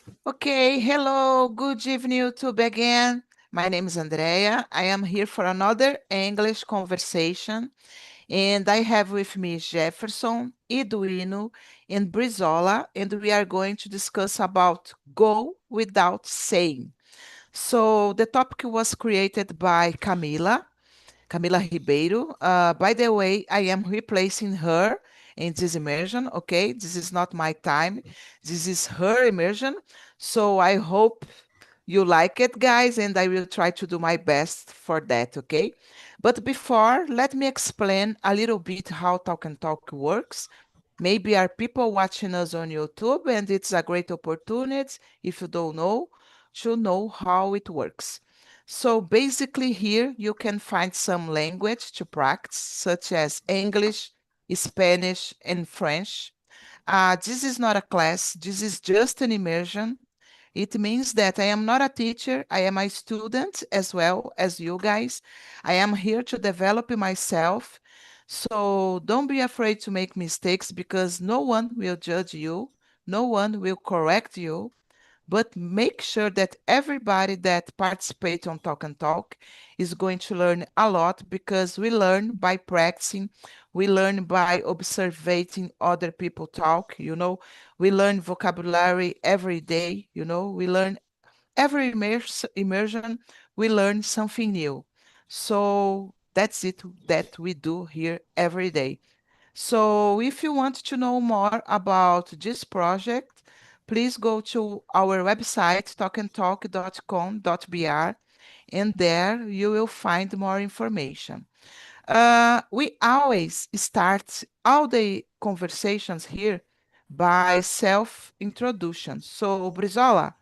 Okay, hello, good evening, YouTube again. My name is Andrea. I am here for another English conversation, and I have with me Jefferson, Eduino, and Brizola, and we are going to discuss about go without saying. So the topic was created by Camila Ribeiro. By the way, I am replacing her in this immersion. Okay, this is not my time. This is her immersion. So I hope you like it, guys, and I will try to do my best for that. Okay. But before, let me explain a little bit how Talk and Talk works. Maybe are people watching us on YouTube, and it's a great opportunity, if you don't know, to know how it works. So basically, here you can find some language to practice, such as English, Spanish, and French. This is not a class, this is just an immersion. It means that I am not a teacher, I am a student as well as you guys. I am here to develop myself. So don't be afraid to make mistakes because no one will judge you, no one will correct you, but make sure that everybody that participates on Talk and Talk is going to learn a lot because we learn by practicing, we learn by observing other people talk, we learn vocabulary every day, we learn every immersion, we learn something new. So that's it that we do here every day. So if you want to know more about this project, please go to our website, talkandtalk.com.br, and there you will find more information. We always start all the conversations here by self-introduction. So, Brizola,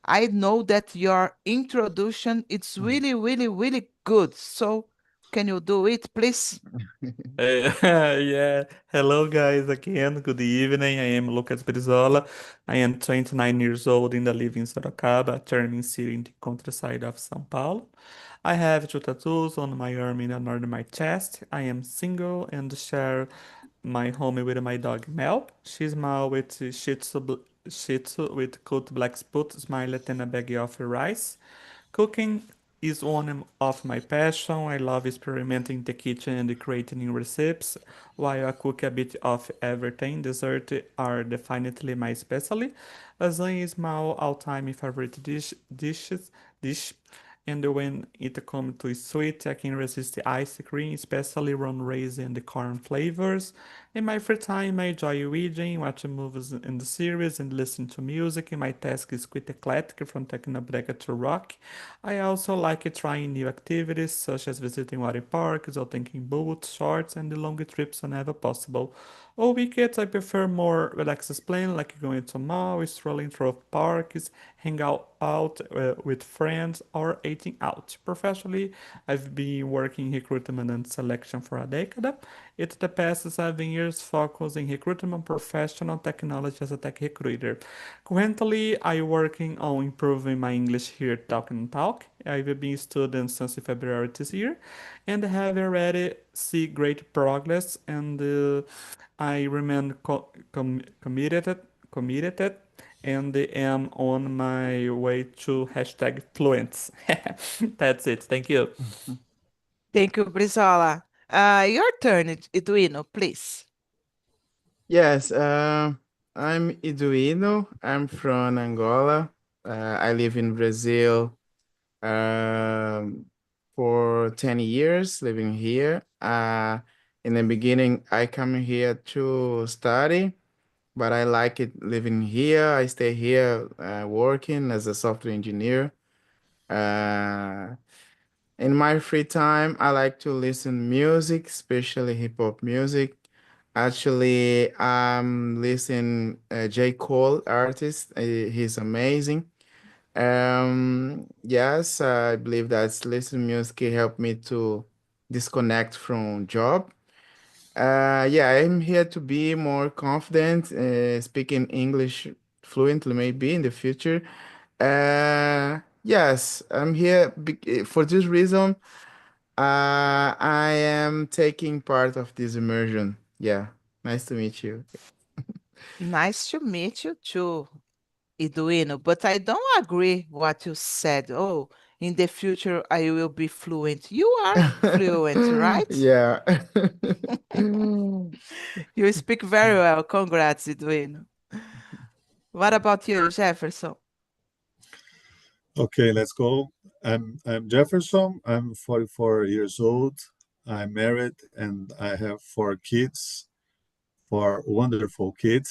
I know that your introduction is Mhm. really, really, really good. So, can you do it, please? Yeah. Hello, guys, again. Good evening. I am Lucas Brizola. I am 29 years old and I live in Sorocaba, a charming city in the countryside of São Paulo. I have two tattoos on my arm and on my chest. I am single and share my home with my dog Mel. She's Mal with Shih Tzu with coat black spot, smile and a bag of rice. Cooking is one of my passion. I love experimenting in the kitchen and creating new recipes. While I cook a bit of everything, dessert are definitely my specialty. Lasagna is my all-time favorite dish. And when it comes to sweet, I can resist the ice cream, especially rum raisin and the corn flavors. In my free time, I enjoy reading, watching movies and the series, and listen to music. And my task is quite eclectic, from technobrega to rock. I also like trying new activities, such as visiting water parks or taking boat shorts and the longer trips whenever possible. On weekends, I prefer more relaxed plan, like going to mall, strolling through parks, hang out with friends, or eating out. Professionally, I've been working in recruitment and selection for a decade. It's the past 7 years focused in recruitment professional technology as a tech recruiter. Currently, I'm working on improving my English here at Talk and Talk. I've been studying since February this year and have already see great progress and I remain committed and am on my way to hashtag fluence. That's it. Thank you. Thank you, Brizola. Your turn, Eduino, please. Yes, I'm Eduino. I'm from Angola. I live in Brazil um, for 10 years, living here. In the beginning, I come here to study, but I like it living here. I stay here working as a software engineer. Uh, in my free time, I like to listen music, especially hip hop music. Actually, I'm listening J. Cole artist. He's amazing. Yes, I believe that listening music help me to disconnect from job. Yeah, I'm here to be more confident, speaking English fluently maybe in the future. Yes, I'm here for this reason. I am taking part of this immersion. Yeah, nice to meet you. Nice to meet you too. Eduino, but I don't agree what you said. Oh, in the future I will be fluent. You are fluent, right? Yeah. You speak very well. Congrats, Eduino. What about you, Jefferson? Okay, let's go. I'm Jefferson. I'm 44 years old. I'm married and I have four kids, four wonderful kids.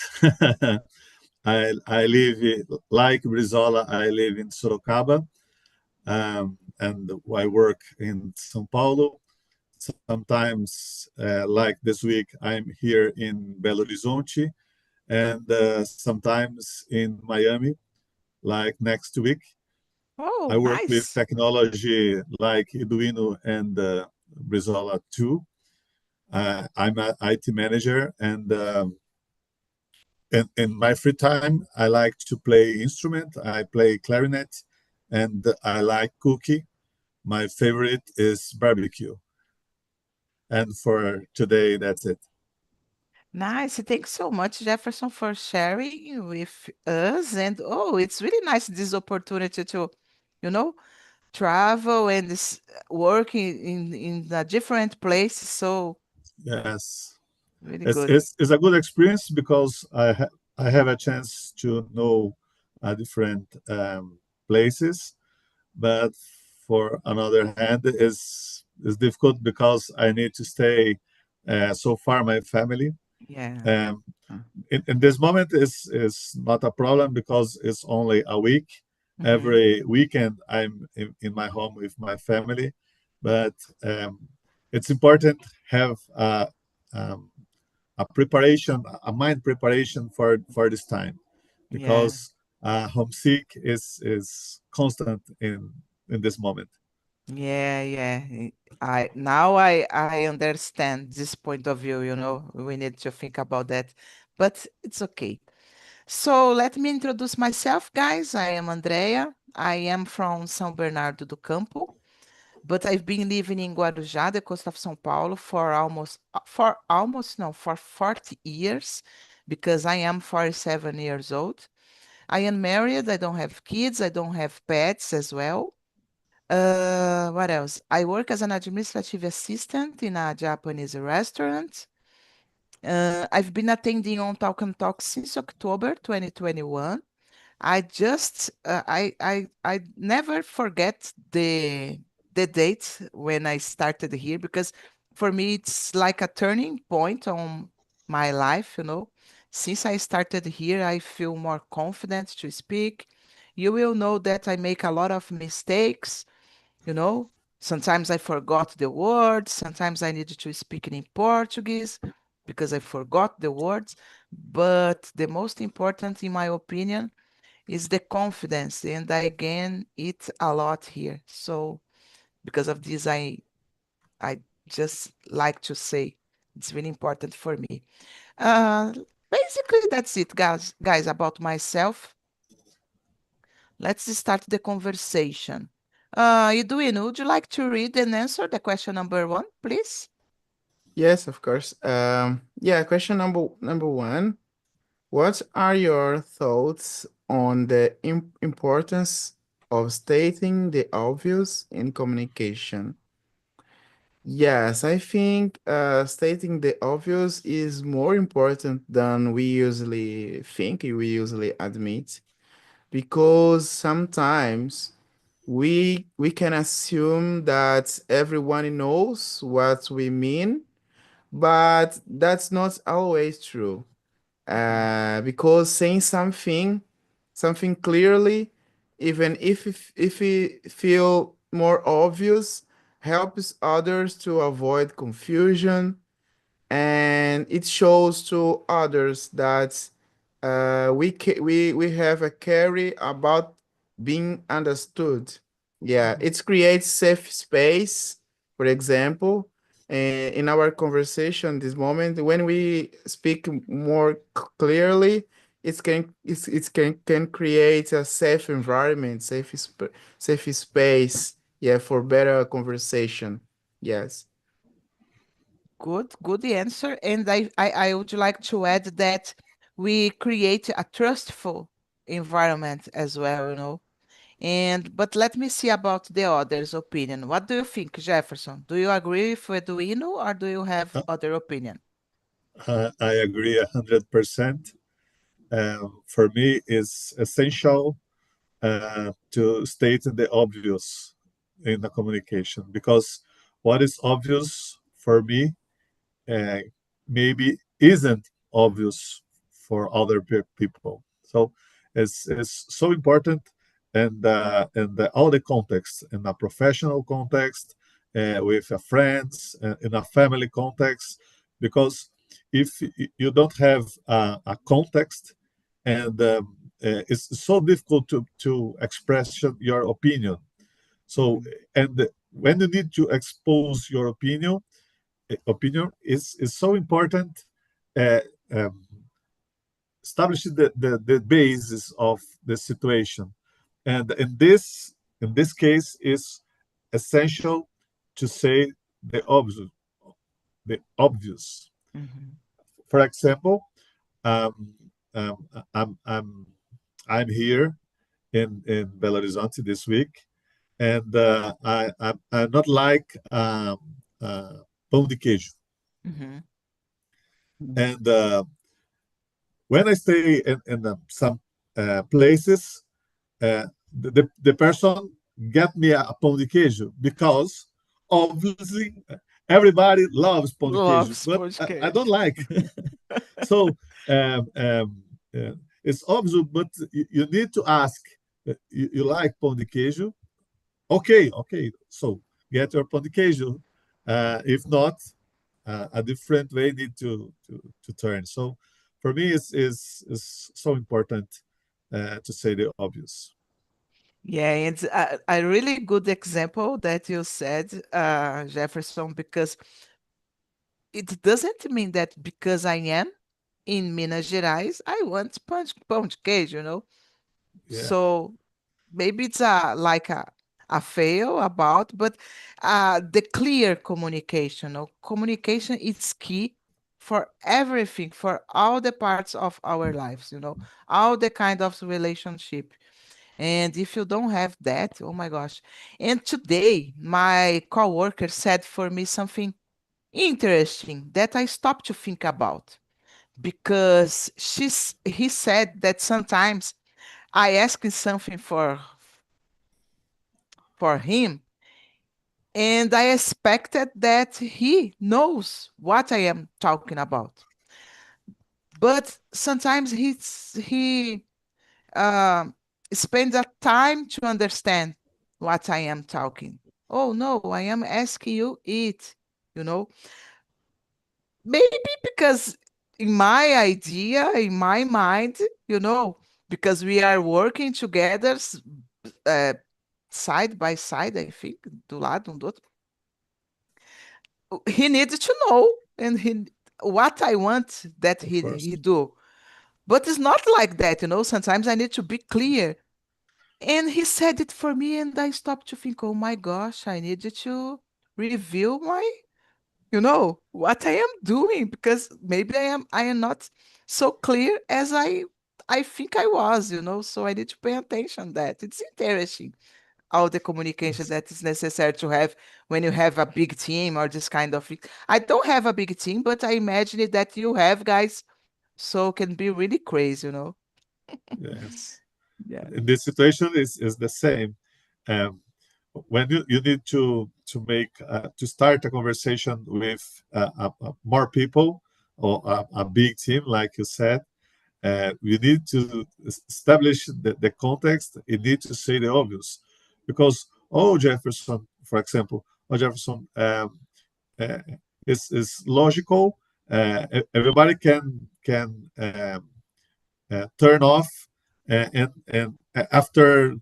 I live like Brizola. I live in Sorocaba, and I work in São Paulo. Sometimes, like this week, I'm here in Belo Horizonte, and sometimes in Miami, like next week. Oh, I work with nice. technology like Arduino and Brizola too. I'm an IT manager, and in my free time, I like to play instrument. I play clarinet, and I like cookie. My favorite is barbecue. And for today, that's it. Nice. Thanks so much, Jefferson, for sharing with us. And oh, it's really nice this opportunity to, you know, travel and work in a different place. So Yes, really it's good. it's, it's a good experience because I have a chance to know different places, but for another hand, is difficult because I need to stay so far my family. Yeah. Um, in this moment is not a problem because it's only a week. Hmm. Every weekend I'm in my home with my family, but it's important have um, a preparation, a mind preparation for this time, Yeah. because homesick is constant in this moment. Yeah, yeah. I understand this point of view, you know. We need to think about that. But it's okay. So let me introduce myself, guys. I am Andrea. I am from São Bernardo do Campo, but I've been living in Guarujá, the coast of São Paulo, for 40 years, because I am 47 years old. I am married. I don't have kids. I don't have pets as well. What else? I work as an administrative assistant in a Japanese restaurant. I've been attending on Talk and Talk since October 2021. I never forget the date when I started here, because for me it's like a turning point on my life, you know. Since I started here, I feel more confident to speak. You will know that I make a lot of mistakes, you know. Sometimes I forgot the words, sometimes I needed to speak in Portuguese because I forgot the words. But the most important, in my opinion, is the confidence, and I gain it a lot here. So because of this, I just like to say it's really important for me. Uh, Basically, that's it, guys, about myself. Let's start the conversation. Edwin, would you like to read and answer the question number one, please? Yes, of course. Yeah, question number one. What are your thoughts on the importance of stating the obvious in communication? Yes, I think stating the obvious is more important than we usually think, we usually admit, because sometimes we can assume that everyone knows what we mean, but that's not always true. Mhm. Because saying something clearly, even if it feel more obvious, helps others to avoid confusion, and it shows to others that we have a carry about being understood. Yeah, Mhm. it creates safe space. For example, in our conversation this moment, when we speak more clearly, it can create a safe environment, safe space. Yeah, for better conversation. Yes. Good answer. And I would like to add that we create a trustful environment as well, but let me see about the others' opinion. What do you think, Jefferson? Do you agree with Eduino or do you have Uh, other opinion? I agree 100%. For me, it's essential to state the obvious in the communication, because what is obvious for me uh, maybe isn't obvious for other people. So it's so important, and all the context, in a professional context, with a friends, in a family context, because if you don't have a context, and it's so difficult to express your opinion. So, and when you need to expose your opinion is so important. Uh, um, Establishing the basis of the situation, and in this case is essential to say the obvious. The obvious. Mhm. For example, um, um, I'm I'm I'm here in Belo Horizonte this week, and I'm not like pão de queijo, Mhm. and when I stay in some places, the person get me a pão de queijo, because obviously everybody loves pão de queijo, Loves but I don't podcast. like. So um, um, it's obvious, but you need to ask. You like pão de queijo? Okay, okay. So get your pão de queijo. If not, a different way need to turn. So for me, is so important to say the obvious. Yeah, it's a really good example that you said, Jefferson, because it doesn't mean that because I am in Minas Gerais, I want pão de queijo, Yeah, So maybe it's a fail about, but the clear communication, communication is key for everything, for all the parts of our lives, all the kind of relationship. And if you don't have that, oh my gosh. And today, my coworker said for me something interesting that I stopped to think about because he said that sometimes I ask something for him and I expected that he knows what I am talking about. But sometimes he um, spends a time to understand what I am talking. Oh no, I am asking you it, you know. Maybe because in my idea, in my mind, because we are working together, uh, side by side, I think, do lado um do outro. He needs to know and what I want that of he course. do. But it's not like that, Sometimes I need to be clear. And he said it for me, and I stopped to think, oh my gosh, I needed to review what I am doing because maybe I am not so clear as I think I was, So I need to pay attention that. It's interesting all the communication Yes. that is necessary to have when you have a big team or this kind of thing. I don't have a big team, but I imagine it that you have guys, so it can be really crazy. Yes. Yeah. In this situation is the same. Um, when you need to make to start a conversation with more people, or a big team, like you said, you need to establish the context. You need to say the obvious, because oh Jefferson, for example, oh Jefferson, uh, is logical. Everybody can turn off and after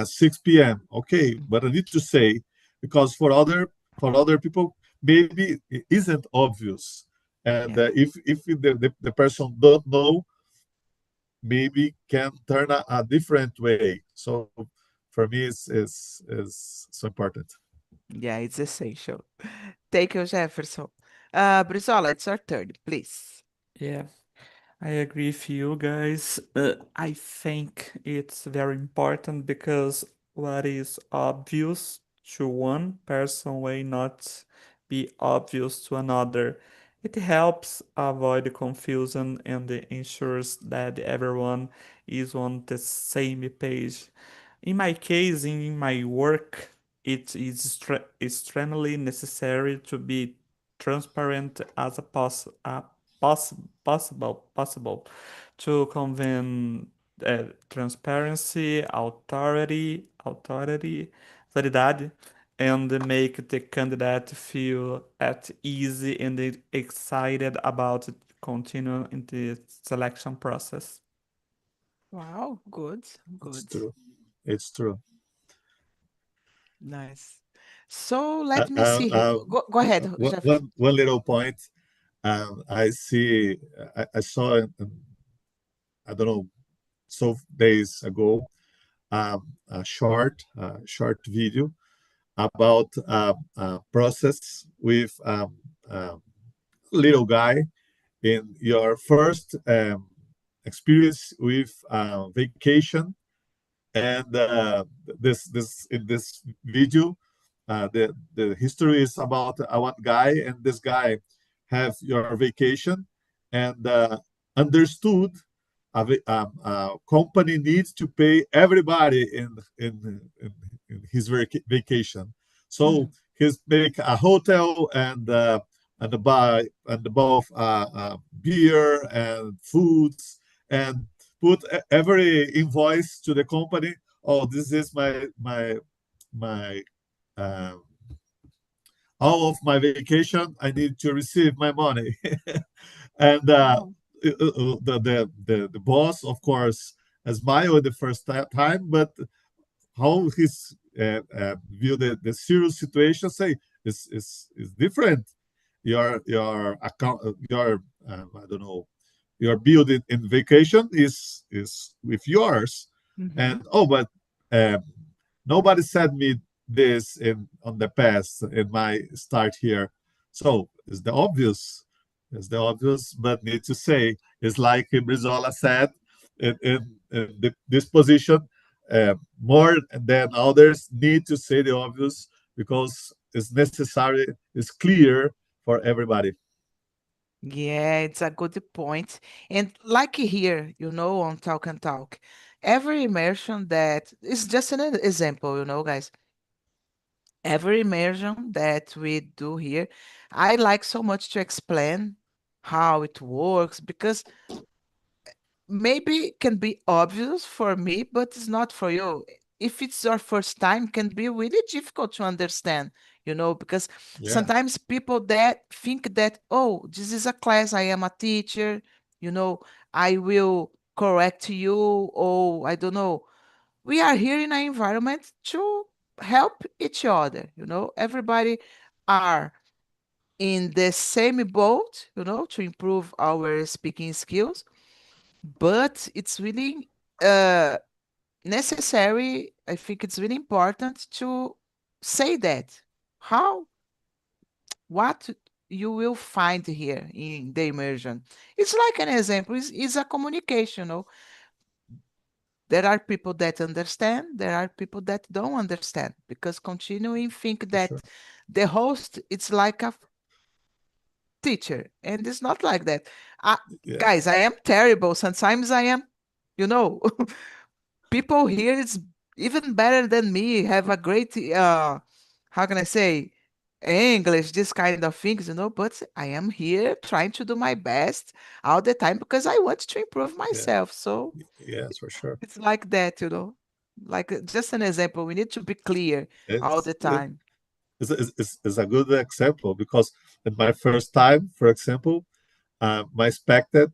6 p.m. Okay, but I need to say, because for other people maybe it isn't obvious, and Yeah. if the person don't know, maybe can turn a different way. So for me, is so important. Yeah, it's essential. Thank you, Jefferson. Brizola, it's your turn, please. Yeah. I agree with you guys. I think it's very important because what is obvious to one person may not be obvious to another. It helps avoid confusion and ensures that everyone is on the same page. In my case, in my work, it is extremely necessary to be transparent as a possible to convey transparency, authority, validade, and make the candidate feel at ease and excited about continuing in the selection process. Wow, good, It's good. true. It's true. Nice. So Uh, let me uh, see. uh, Go ahead, Jefferson. one little point. I see. I saw. I don't know. So days ago, a short video about process with little guy in your first experience with vacation. And this in this video, the history is about one guy, and this guy have your vacation, and understood a company needs to pay everybody in his vacation. So Mhm. he's make a hotel and buy and both beer and foods, and put every invoice to the company. Oh, this is my um, all of my vacation. I need to receive my money. And Wow. the boss, of course, smiled the first time, but how his view the serious situation, say is different. Your account, your I don't know, your bill in vacation is with yours. Mhm. And oh, but um, nobody said me this in on the past in my start here. So it's the obvious, but need to say it's like Brizola said in this position. More than others need to say the obvious because it's necessary, it's clear for everybody. Yeah, it's a good point. And like here, on Talk and Talk, every immersion that is just an example, guys. Every immersion that we do here, I like so much to explain how it works because maybe it can be obvious for me, but it's not for you. If it's your first time, can be really difficult to understand, because Yeah, sometimes people that think that, oh, this is a class, I am a teacher, you know, I will correct you, or I don't know. We are here in an environment to help each other, everybody are in the same boat, to improve our speaking skills, but it's really necessary. I think it's really important to say that. How, what you will find here in the immersion. It's like an example, is a communication. There are people that understand, there are people that don't understand, because continuing think for that sure. the host it's like a teacher, and it's not like that. Uh, Yeah, Guys, I am terrible. Sometimes I am, you know, people here is even better than me, have a great how can I say, English, this kind of things, but I am here trying to do my best all the time because I want to improve yeah, myself. So yes, for sure. it's like that, like just an example, we need to be clear all It's the time. it's a good example because in my first time, for example, my expected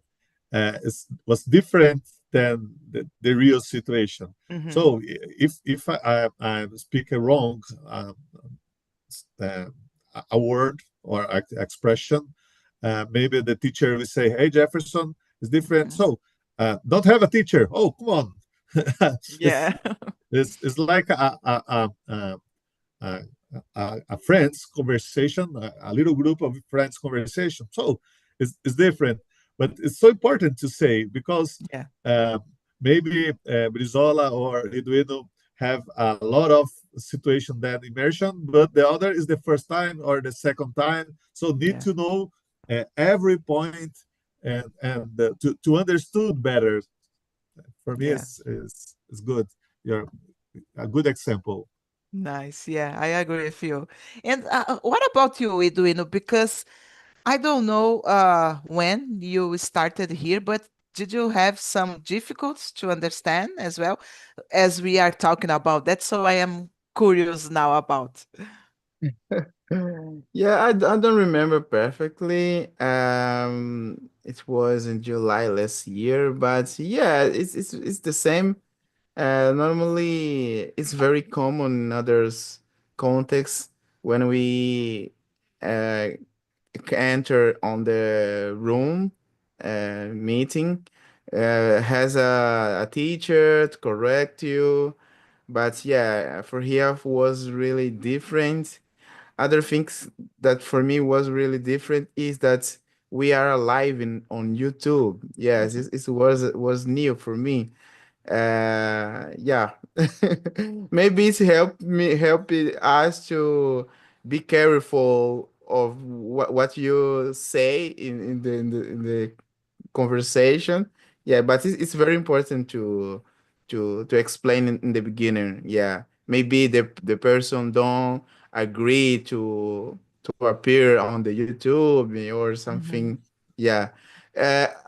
was different than the real situation. Hmm. So if I speak a wrong uh, a word or expression, maybe the teacher will say, "Hey, Jefferson, it's different." Hmm. So don't have a teacher. Oh, come on. it's, Yeah. it's like a, a friends conversation, a little group of friends conversation. So it's different. but it's so important to say because Yeah, maybe Brizola or Eduino have a lot of situation that immersion, but the other is the first time or the second time. So need yeah, to know every point and to understood better. For me, yeah. is good. You're a good example. Nice. Yeah, I agree with you. And what about you, Eduino? Because I don't know when you started here, but did you have some difficulties to understand as well as we are talking about that? So I am curious now about. Yeah, I don't remember perfectly. It was in July last year, but yeah, it's the same. Normally, it's very common in others contexts when we uh, enter on the room meeting, has a teacher to correct you. But yeah, for here was really different. Other things that for me was really different is that we are live on YouTube. Yes, it was new for me. Yeah. Maybe it's helped us to be careful of what you say in the conversation. Yeah, but it's very important to explain in the beginning. Yeah, maybe the person don't agree to appear on the YouTube or Mhm, something. Yeah.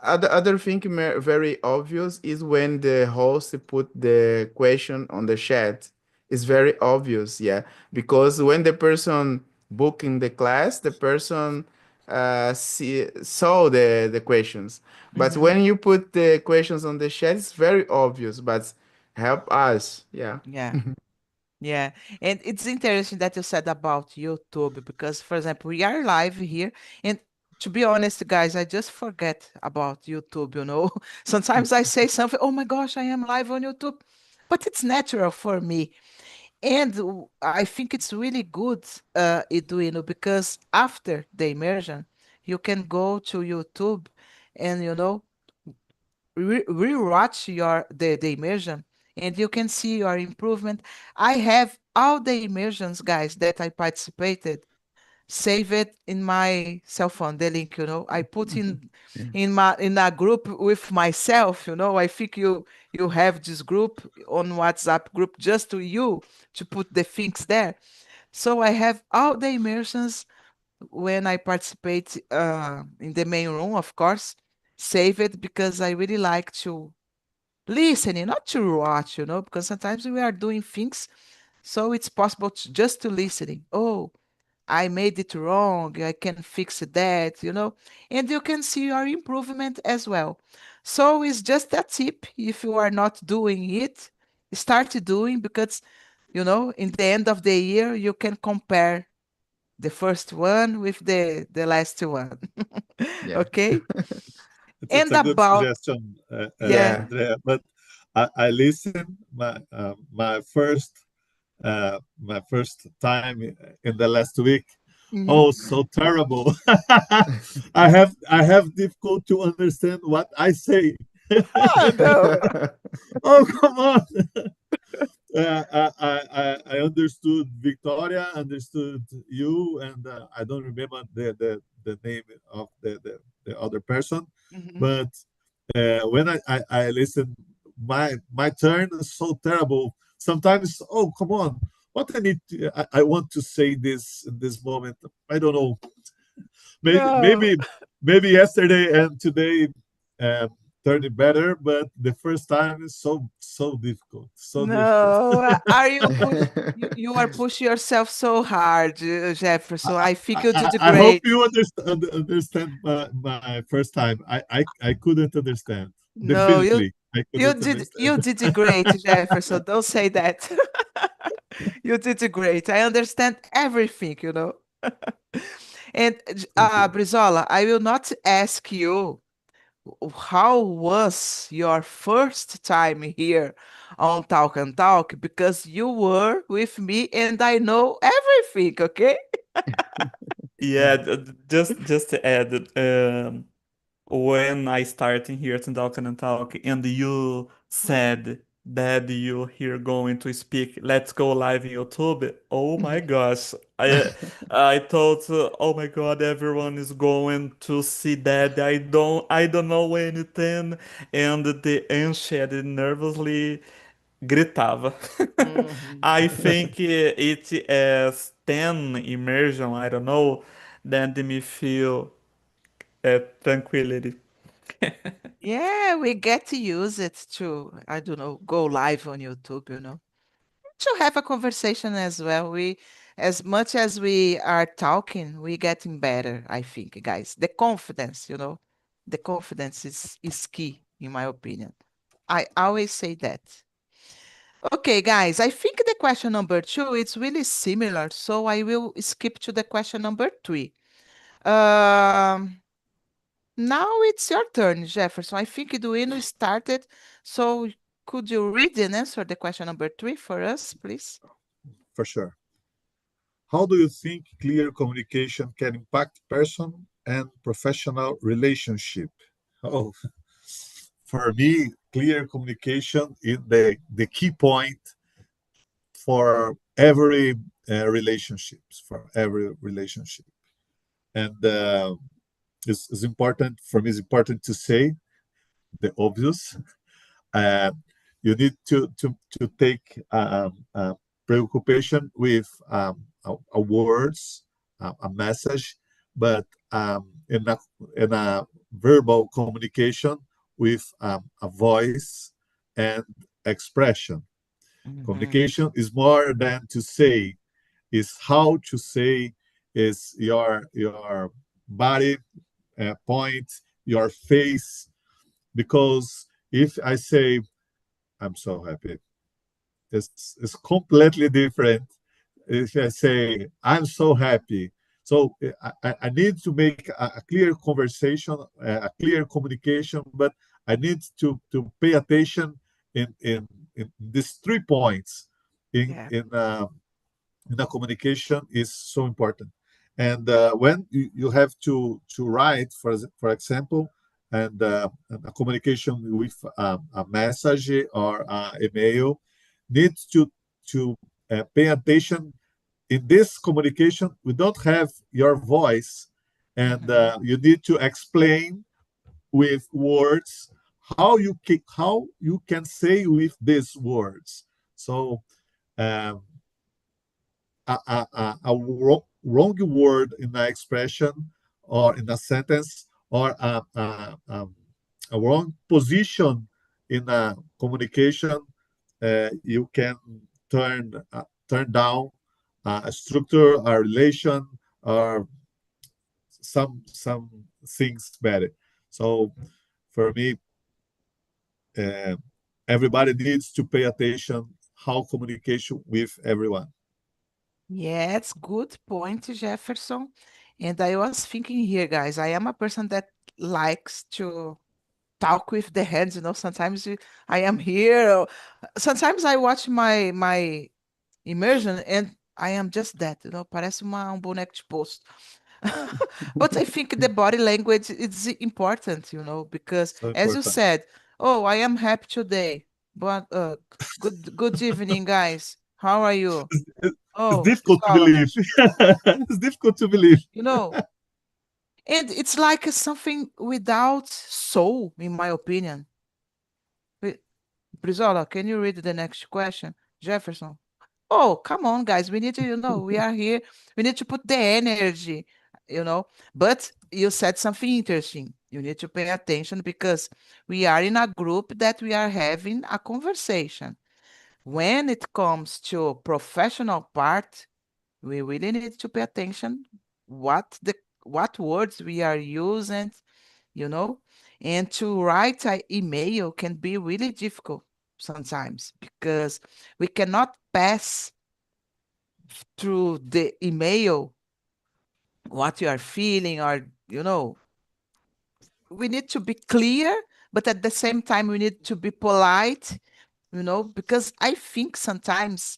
Other thing very obvious is when the host put the question on the chat. It's very obvious, yeah, because when the person booking the class, the person saw the questions. But mhm. when you put the questions on the chat, it's very obvious, but help us. Yeah. Yeah. Yeah, and it's interesting that you said about YouTube because, for example, we are live here, and to be honest, guys, I just forget about YouTube, you know. Sometimes I say something, oh my gosh, I am live on YouTube, but it's natural for me. And I think it's really good, Eduino, because after the immersion, you can go to YouTube and, rewatch the immersion and you can see your improvement. I have all the immersions, guys, that I participated, save it in my cell phone, the link, I put Yeah. in a group with myself. I think you have this group on WhatsApp group just to you to put the things there. So I have all the immersions when I participate in the main room, of course, save it because I really like to listening, not to watch, because sometimes we are doing things, so it's possible just to listening. Oh, I made it wrong. I can fix that, and you can see your improvement as well. So it's just a tip. If you are not doing it, start doing because, in the end of the year, you can compare the first one with the last one. Yeah. Okay? It's And a good about, suggestion, yeah. Yeah. Andrea. But I listened my first time in the last week. Mhm. Oh, so terrible! I have difficult to understand what I say. Oh, no. Oh, come on! I understood Victoria, understood you, and I don't remember the name of the other person. Mhm. But when I listen, my turn is so terrible. Sometimes, oh come on, what I want to say this in this moment. I don't know. Maybe No. maybe maybe yesterday and today uh, turned it better, but the first time is so difficult, so difficult. No, are you are pushing yourself so hard, Jefferson. I think you did I hope great. you understand my first time. I couldn't understand. No, Definitely, I you couldn't did understand. you did great, Jefferson. Don't say that. You did great. I understand everything. And Thank you. Brizola, I will not ask you how was your first time here on Talk and Talk because you were with me and I know everything, okay? Yeah, just to add, when I started here to Talk and Talk, and you said that you here going to speak, let's go live in YouTube. Oh my gosh, I thought, oh my God, everyone is going to see that. I don't know anything, and the Anshed nervously gritava. Mhm. I think it is 10 immersion, I don't know, that me feel tranquility. Yeah, we get to use it to, I don't know, go live on YouTube, to have a conversation as well. As much as we are talking, we getting better, I think, guys. The confidence, the confidence is key, in my opinion. I always say that. Okay, guys, I think the question number two is really similar, so I will skip to the question number three. Um, Now it's your turn, Jefferson. I think Eduino started, so could you read and answer the question number three for us, please? For sure. How do you think clear communication can impact personal and professional relationship? Oh, for me, clear communication is the key point for every relationships, for every relationship. And it's important for me. It's important to say the obvious. Uh, you need to take preoccupation with a words, a message, but in a verbal communication with a voice and expression. Mhm. Communication is more than to say; is how to say, is your body point, your face. Because if I say I'm so happy, it's completely different. If I say I'm so happy, so I need to make a clear conversation, a clear communication, but I need to pay attention in these 3 points in Yeah. in a communication is so important. And when you have to write, for example, and a communication with a message or email, needs to pay attention. In this communication, we don't have your voice, and Mhm. you need to explain with words how you can say with these words. So um, wrong word in an expression or in a sentence, or a wrong position in a communication, you can turn down a structure, a relation, or some things better. So for me, uh, everybody needs to pay attention how communication with everyone. Yes, good point, Jefferson. And I was thinking here, guys, I am a person that likes to talk with the hands, sometimes I am here. Sometimes I watch my immersion and I am just that, parece um boneco de poço. But I think the body language is important, because So as you important. said, oh, I am happy today. But good evening, guys. How are you? It's Oh, difficult to Brizola, believe. It's difficult to believe. you know, and it's like something without soul, in my opinion. Bri- Brizola, can you read the next question? Jefferson. Oh, come on, guys. We need to, we are here. We need to put the energy, you know. But you said something interesting. You need to pay attention because we are in a group that we are having a conversation. When it comes to professional part, we really need to pay attention what words we are using, you know, and to write an email can be really difficult sometimes because we cannot pass through the email what you are feeling or we need to be clear, but at the same time we need to be polite, because I think sometimes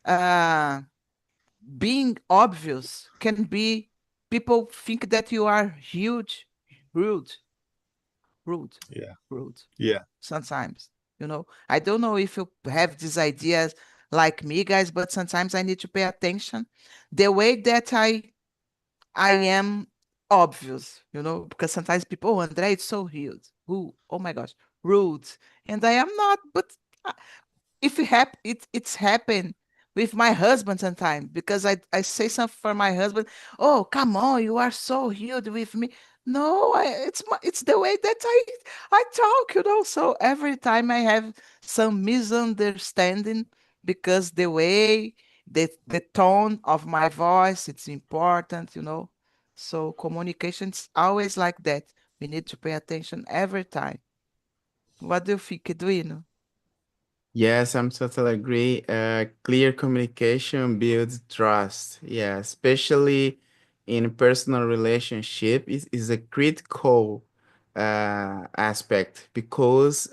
uh being obvious can be people think that you are huge rude, rude, Yeah. rude. Yeah. Sometimes, I don't know if you have these ideas like me, guys, but sometimes I need to pay attention the way that I am obvious, because sometimes people, oh, Andre, it's so rude. Who? Oh my gosh, rude. And I am not, but uh, if it's happened with my husband sometimes because I say something for my husband. Oh, come on, you are so rude with me. No, it's the way that I talk, So every time I have some misunderstanding because the way the tone of my voice, it's important. So communication is always like that. We need to pay attention every time. What do you think, Edwino? Yes, I'm totally agree. Clear communication builds trust. Yeah, especially in personal relationship is a critical aspect because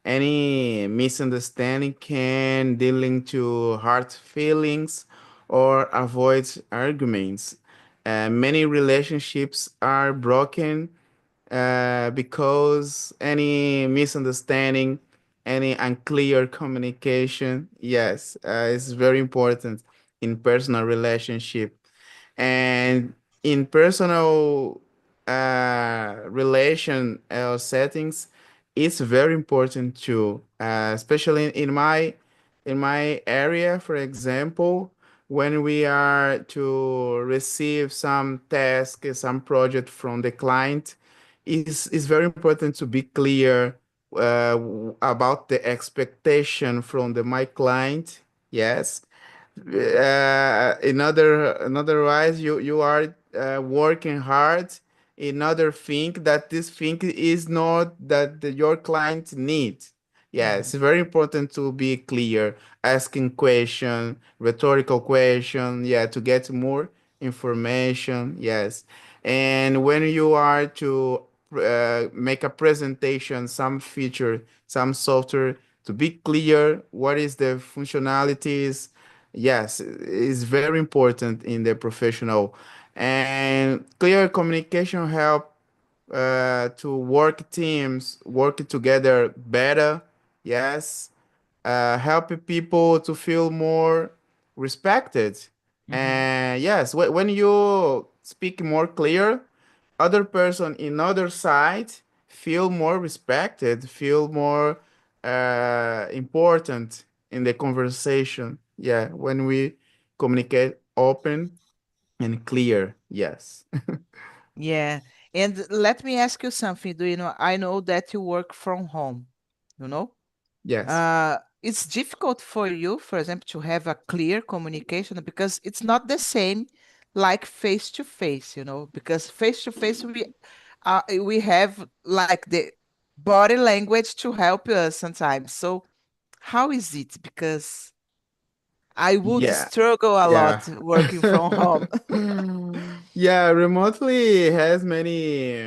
any misunderstanding can dealing to hurt feelings or avoid arguments. Many relationships are broken because any misunderstanding, any unclear communication, yes, is very important in personal relationship. And in personal relation settings, it's very important too, especially in my area, for example, when we are to receive some task, some project from the client, is very important to be clear about the expectation from the my client. Yes, in otherwise you are working hard in other thing that this thing is not that your client needs. Yeah, it's very important to be clear, asking question, rhetorical question, yeah, to get more information. Yes, and when you are to make a presentation, some feature, some software, to be clear what is the functionalities. Yes, it's very important in the professional, and clear communication help to work teams work together better. Yes, help people to feel more respected. And yes, when you speak more clear, other person in other side feel more respected, feel more important in the conversation. Yeah, when we communicate open and clear. Yes. Yeah. And let me ask you something. I know that you work from home, you know? Yes. It's difficult for you, for example, to have a clear communication because it's not the same like face to face, because face to face we have like the body language to help us sometimes. So how is it? Because I would Yeah. struggle a Yeah. lot working from home. Yeah, remotely has many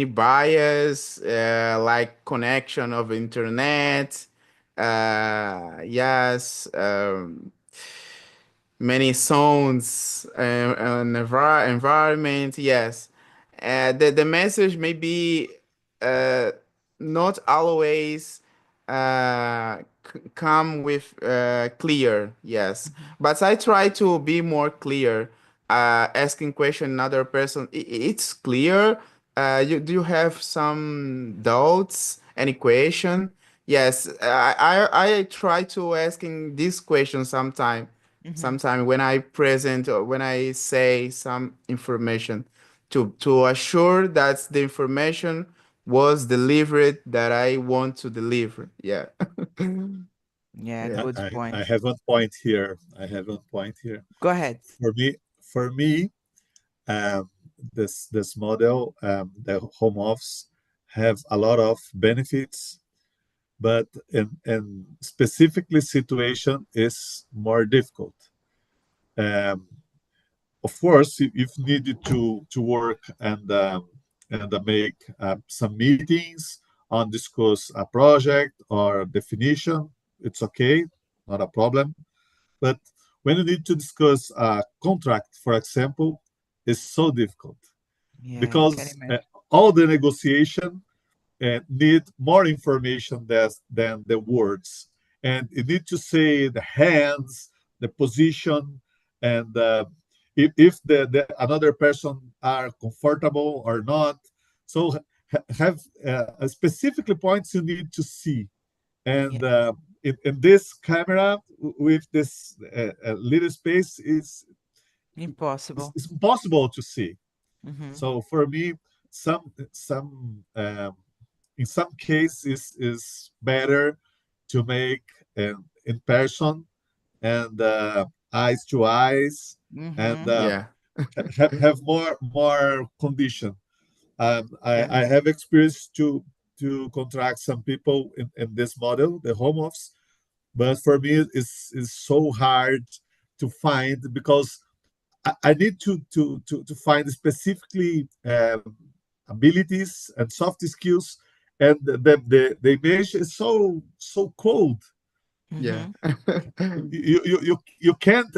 bias, like connection of internet. Yes, many sounds and environment. Yes, the message may be uh, not always come with clear. Yes, but I try to be more clear. Asking question another person, it's clear. Do you have some doubts? Any question? Yes, I try to asking this question sometime. Mhm. Sometimes when I present or when I say some information to assure that the information was delivered that I want to deliver. Yeah. Yeah, Yeah. good I point. have one point here. I have one point here. Go ahead. For me, um, this model, the home office, have a lot of benefits, but in specifically situation is more difficult. Um, of course, if needed to work and make some meetings on discuss a project or definition, it's okay, not a problem. But when you need to discuss a contract, for example, it's so difficult Yeah, I can because imagine. all the negotiation need more information than the words. And you need to say the hands, the position, and if the another person are comfortable or not. So have specifically points you need to see. And Yeah. in this camera with this little space Impossible. it's impossible to see. Mhm. So for me, some in some cases is better to make in person and eyes to eyes and Mhm. Yeah. have more condition. Yeah. I have experience to contract some people in this model, the home office, but for me it's so hard to find because I need to find specifically abilities and soft skills, and the image is so cold. Yeah. Mhm. You can't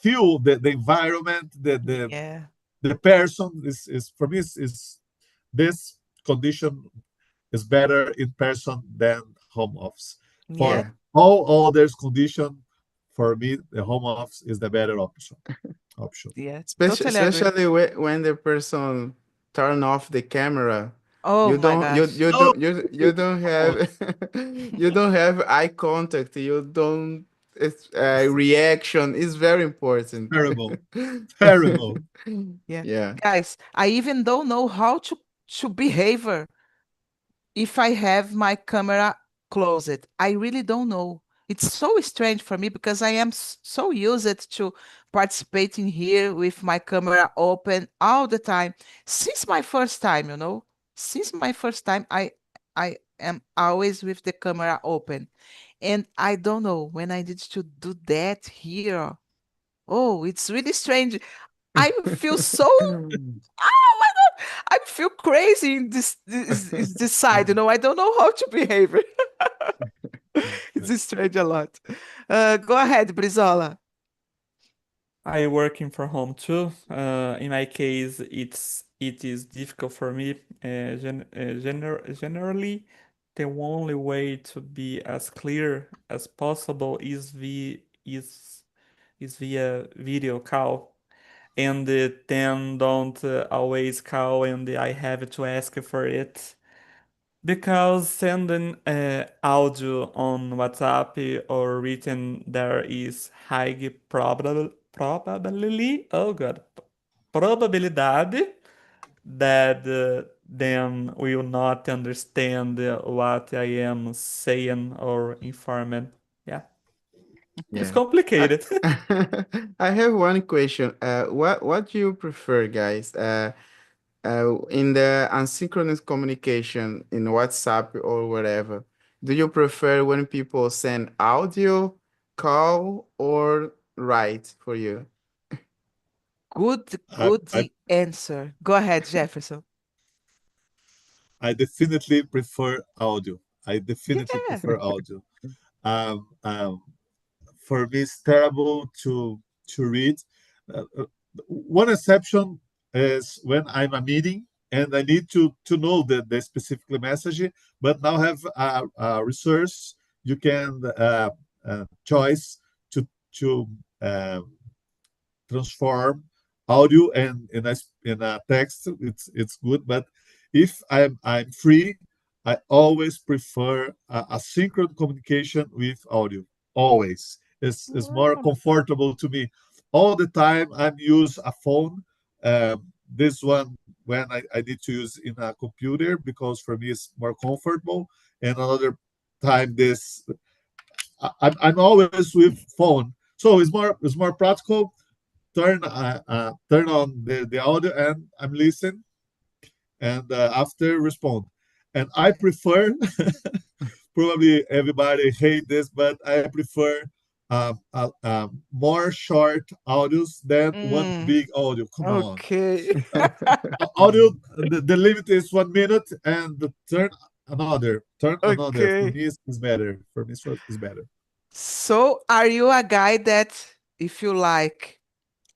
feel the environment, Yeah. the person is for me is this condition is better in person than home office. For Yeah. Yeah. all others condition, for me the home office is the better option. Yeah. Especially Totally agree. especially when the person turn off the camera, Oh you my don't you gosh. you Oh, don't you don't have you don't have eye contact. You don't it's reaction is very important. terrible, terrible. Yeah. Yeah. Guys, I even don't know how to behave if I have my camera closed. I really don't know. It's so strange for me because I am so used to participating here with my camera open all the time. Since my first time, since my first time, I am always with the camera open. And I don't know when I need to do that here. Oh, it's really strange. I feel so oh my God, I feel crazy in this side. I don't know how to behave. It's strange a lot. Go ahead, Brizola. I working from home too. In my case, it is difficult for me. Generally, the only way to be as clear as possible is via video call, and then don't always call, and I have to ask for it. Because sending audio on WhatsApp or written there is high probability, oh God, probabilidade that them will not understand what I am saying or informing. Yeah, it's Yeah. I, complicated. I have one question. What do you prefer, guys? In the asynchronous communication in WhatsApp or whatever, do you prefer when people send audio, call, or write for you? Good, I, good I answer. Go ahead, Jefferson. I definitely prefer audio. I definitely Yeah. prefer audio. Um, um, for me, it's terrible to read. One exception is when I'm a meeting and I need to know the specific message. But now have a resource you can choice to uh, transform audio and in a text. It's good, but if I'm free, I always prefer asynchronous communication with audio. Always, it's more Oh, comfortable to me. All the time, I'm use a phone. This one when I need to use in a computer because for me it's more comfortable. And another time this I'm always with phone, so it's more practical. Turn on the audio and I'm listening and after respond. And I prefer probably everybody hate this, but I prefer more short audios than one mm, big audio. Come on, okay. audio. The limit is 1 minute, and the turn another. For Okay. me, is better. For me, so is better. So, are you a guy that, if you like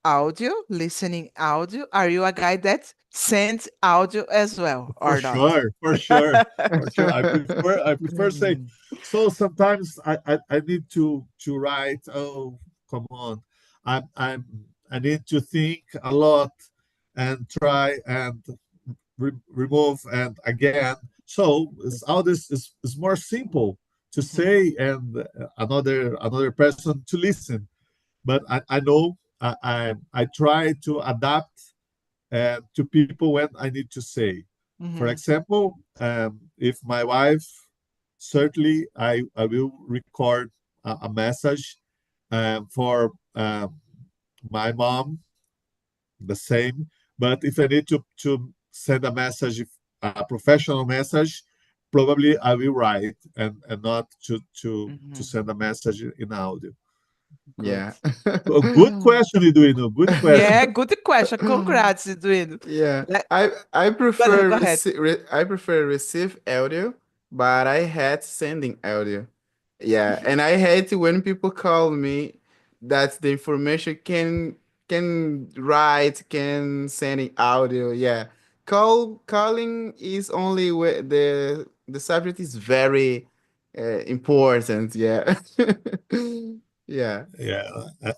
audio, listening audio? Are you a guy that sends audio as well For or not? sure, for sure, for sure. I prefer say. So sometimes I need to write. Oh, come on. I'm I need to think a lot and try and remove and again. So all this is more simple to Mhm. say and another person to listen. But I know I try to adapt to people when I need to say. For Mhm. example, if my wife, certainly I will record a message for my mom, the same. But if I need to send a message, a professional message, probably I will write and not to Mhm. send a message in audio. Good. Yeah. A good question, Eduino. Good Yeah, question. good question. Congrats, Eduardo. Yeah, Let, I go prefer ahead. I prefer receive audio, but I hate sending audio. Yeah, and I hate when people call me that the information can write, can sending audio. Yeah, calling is only where the subject is very important. Yeah, yeah, Yeah,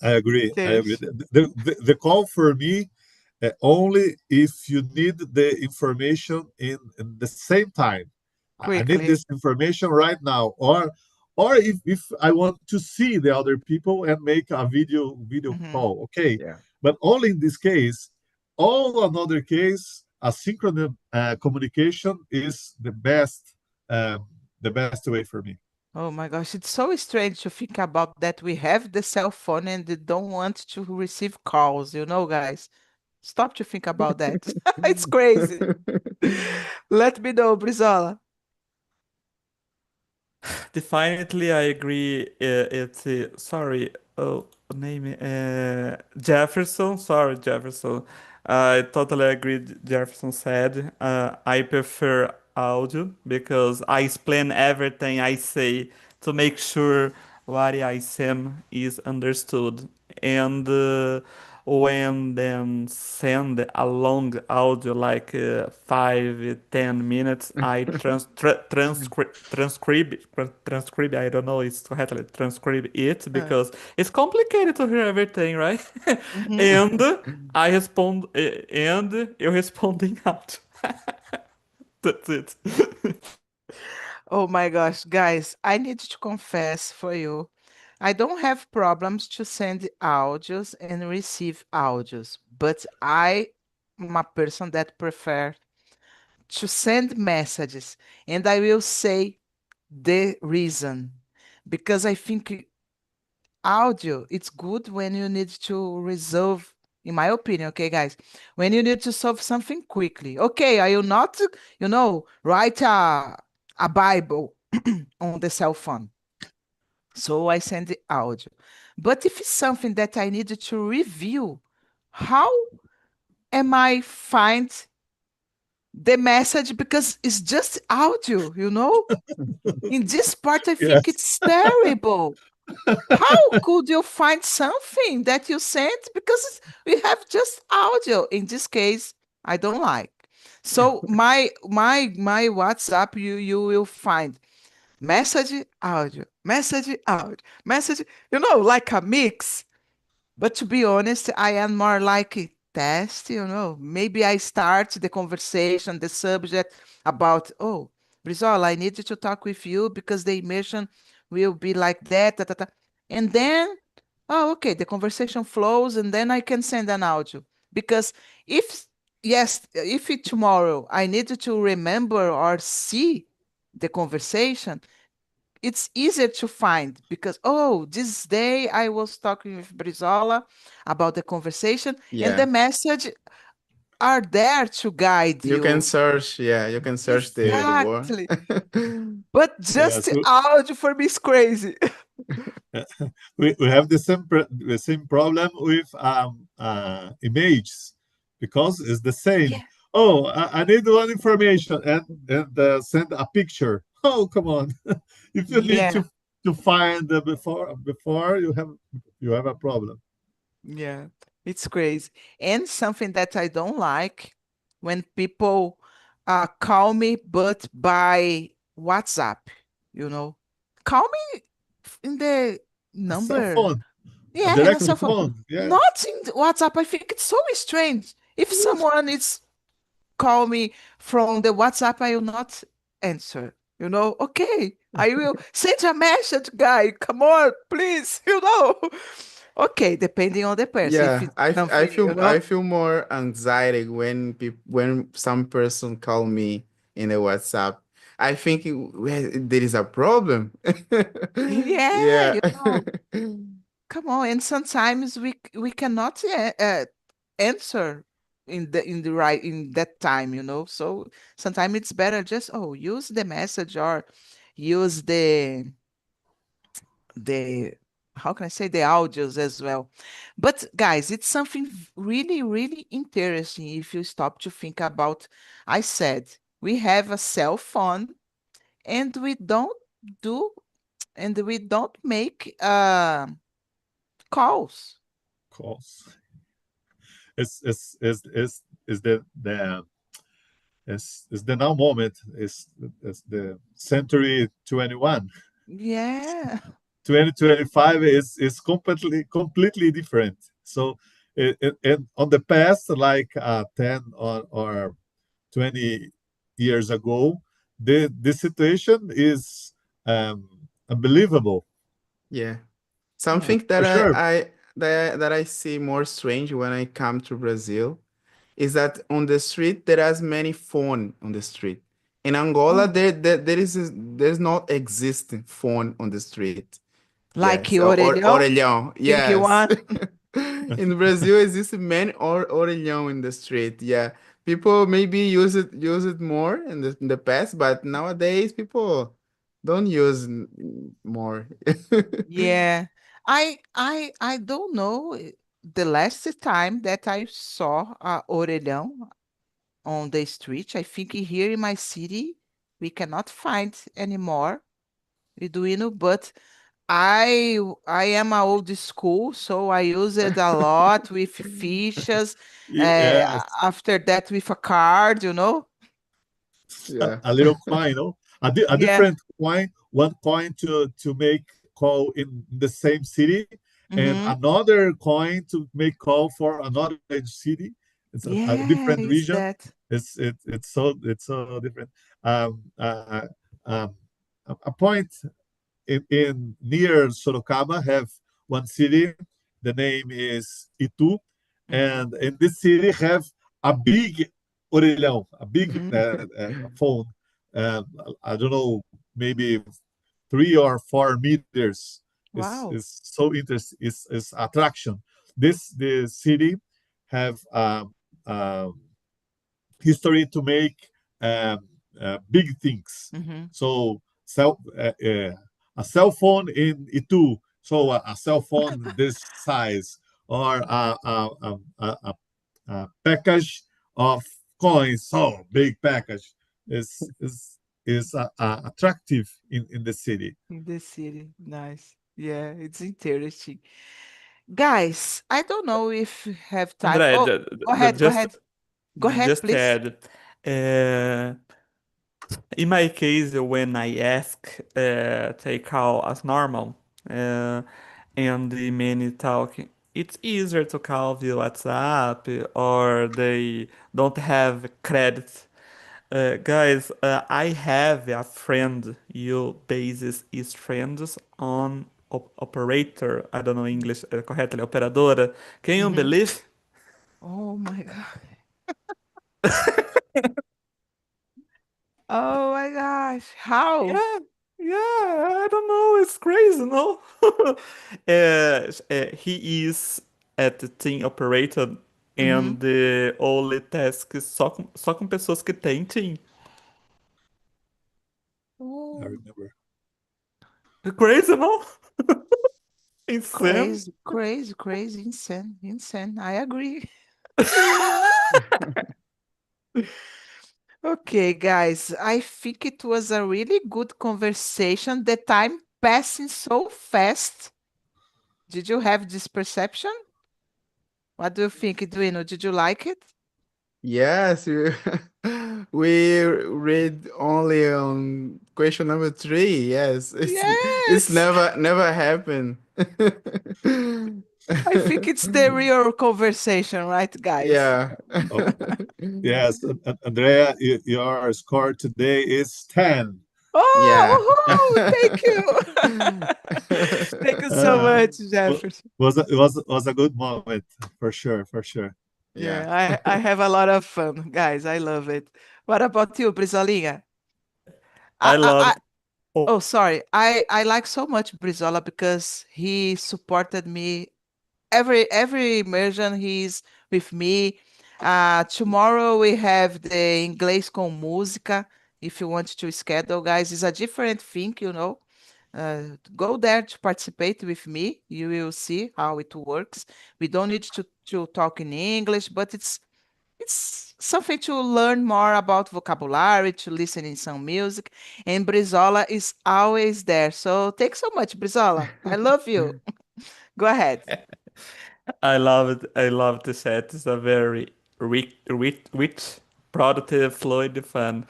I agree. I Okay, agree. The call for me only if you need the information in the same time. I need quickly. this information right now, or if I want to see the other people and make a video Mhm. call, okay. yeah. But only in this case, all another case, asynchronous communication is the best way for me. Oh my gosh, it's so strange to think about that we have the cell phone and they don't want to receive calls, guys. Stop to think about that. It's crazy. Let me know, Brizola. Definitely, I agree. It's sorry. Oh, name Jefferson. Sorry, Jefferson. I totally agree. Jefferson said. I prefer audio because I explain everything I say to make sure what I say is understood. And when then send a long audio like 5 10 minutes, I transcribe. I don't know it's correctly transcribe it Uh, because it's complicated to hear everything, right? mhm. And I respond and eu respondo em áudio. That's it. Oh my gosh, guys, I need to confess for you. I don't have problems to send audios and receive audios, but I am a person that prefer to send messages and I will say the reason because I think audio it's good when you need to resolve in my opinion, okay guys, when you need to solve something quickly. Okay, I will not write a bible on the cell phone, so I send the audio. But if it's something that I need to review, how am I find the message because it's just audio, in this part I think Yes. it's terrible. How could you find something that you sent? Because we have just audio. In this case, I don't like. So my WhatsApp, you will find message, audio, message, like a mix. But to be honest, I am more like a test, Maybe I start the conversation, the subject about, oh, Brizola, I need to talk with you because the immersion will be like that, ta, ta, ta. And then, oh, okay, the conversation flows, and then I can send an audio. Because if, yes, if tomorrow I need to remember or see the conversation, it's easier to find because oh, this day I was talking with Brizola about the conversation and the Yeah. message are there to guide You can you. search, yeah, you can search the Yes. word. Exactly. But just Yes. audio for me is crazy. We have the same problem with images because it's the same. Yeah. Oh, I need one information and send a picture. Oh, come on! If you need Yeah. to find before you have a problem. Yeah. It's crazy. And something that I don't like when people call me, but by WhatsApp, you know. Call me in the A cell number. phone, a Yeah, in a direct cell phone. phone. Yes. Not in the WhatsApp. I think it's so strange. If someone is call me from the WhatsApp, I will not answer. You know, okay, I will send a message, guy. Come on, please. You know, okay, depending on the person. If Yeah, it's something, you I know, feel more anxiety when some person call me in a WhatsApp. I think well, there is a problem. yeah, Yeah. you know, come on. And sometimes we cannot answer in the right in that time, you know. So sometimes it's better just use the message or use the how can I say the audios as well. But guys, it's something really, really interesting if you stop to think about. I said we have a cell phone and do we don't make calls. Calls. Is the is the now moment is the century 21. Yeah. 2025 is completely different. So and on the past, like 10 or 20 years ago, the situation is um, unbelievable. Yeah. Yeah. Something that For sure. that I see more strange when I come to Brazil is that on the street there is many phone on the street. In Angola, Oh, there's not existing phone on the street. like Yes, orelhão, orelhão. big Yes. one. In Brazil, exists many orelhão in the street. Yeah, people maybe use it more in the past, but nowadays people don't use more. Yeah. I don't know the last time that I saw a orelhão on the street. I think here in my city we cannot find anymore. Arduino, but I am a old school, so I use it a lot with fiches. Yes, After that, with a card, you know. Yeah. a little coin, no? A Yeah. different coin, one coin to make call in the same city, and Mm-hmm. another coin to make call for another city. It's a Yeah, different is region. that? It's so different. Um, uh, um, a point in near Sorocaba have one city. The name is Itu, Mm-hmm. and in this city have a big orelhão, a big phone. Uh, I don't know, maybe 3 or 4 meters. Wow. Is so interesting. Is attraction. The city have history to make big things. Mm-hmm. So a cell phone in Itu, so a cell phone this size, or a package of coins, so big package is attractive in the city. In the city. Nice. Yeah, it's interesting. Guys, I don't know if you have time. André, Oh, go ahead, go ahead. Go ahead, just please. add, in my case, when I ask, they call as normal, uh, and the many talk, it's easier to call via WhatsApp or they don't have credit. Guys, I have a friend, you bases his friends on operator, I don't know English correctly, operadora. Can you Mm-hmm. believe? Oh my God. Oh my gosh. How? Yeah, yeah, I don't know, it's crazy, no? He is at the team operator Mm-hmm. and the only task is só com pessoas que têm team. I Oh, remember. Crazy, no? Insane. crazy, crazy, crazy, insane, insane. I agree. Okay, guys, I think it was a really good conversation. The time passing so fast. Did you have this perception? What do you think, Duino? Did you like it? Yes, we read only on question number 3. Yes, it's Yes, never happened. I think it's the real conversation, right, guys? Yeah. Oh, yes, Andrea, your score today is 10. Yeah. Oh, woohoo, thank you. Thank you so Uh, much, wa- Jefferson. was a good moment for sure, for sure. Yeah. Yeah, I have a lot of fun, guys. I love it. What about you, Brizolinha? I I love. Oh, Oh, sorry. I like so much Brizola because he supported me every immersion. He's with me. Tomorrow we have the Inglês com Música. If you want to schedule, guys, it's a different thing, you know. Go there to participate with me. You will see how it works. We don't need to talk in English, but it's something to learn more about vocabulary, to listen in some music. And Brizola is always there. So thanks so much, Brizola. I love you. Go ahead. I love it. I love the set. It's a very rich, productive, fluid, fun.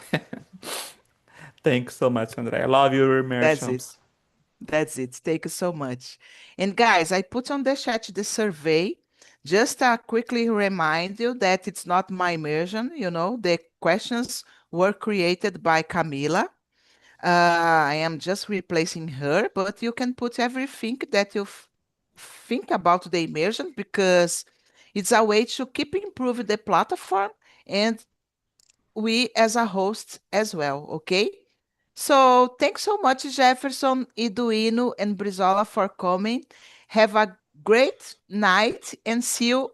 Thanks so much, Andre. I love your That's it. immersions. That's it. Thank you so much. And guys, I put on the chat the survey. Just quickly remind you that it's not my immersion. You know, the questions were created by Camila. I am just replacing her, but you can put everything that you think about the immersion because it's a way to keep improving the platform and we as a host as well, okay? So thanks so much, Jefferson, Iduino, and Brizola for coming. Have a great night and see you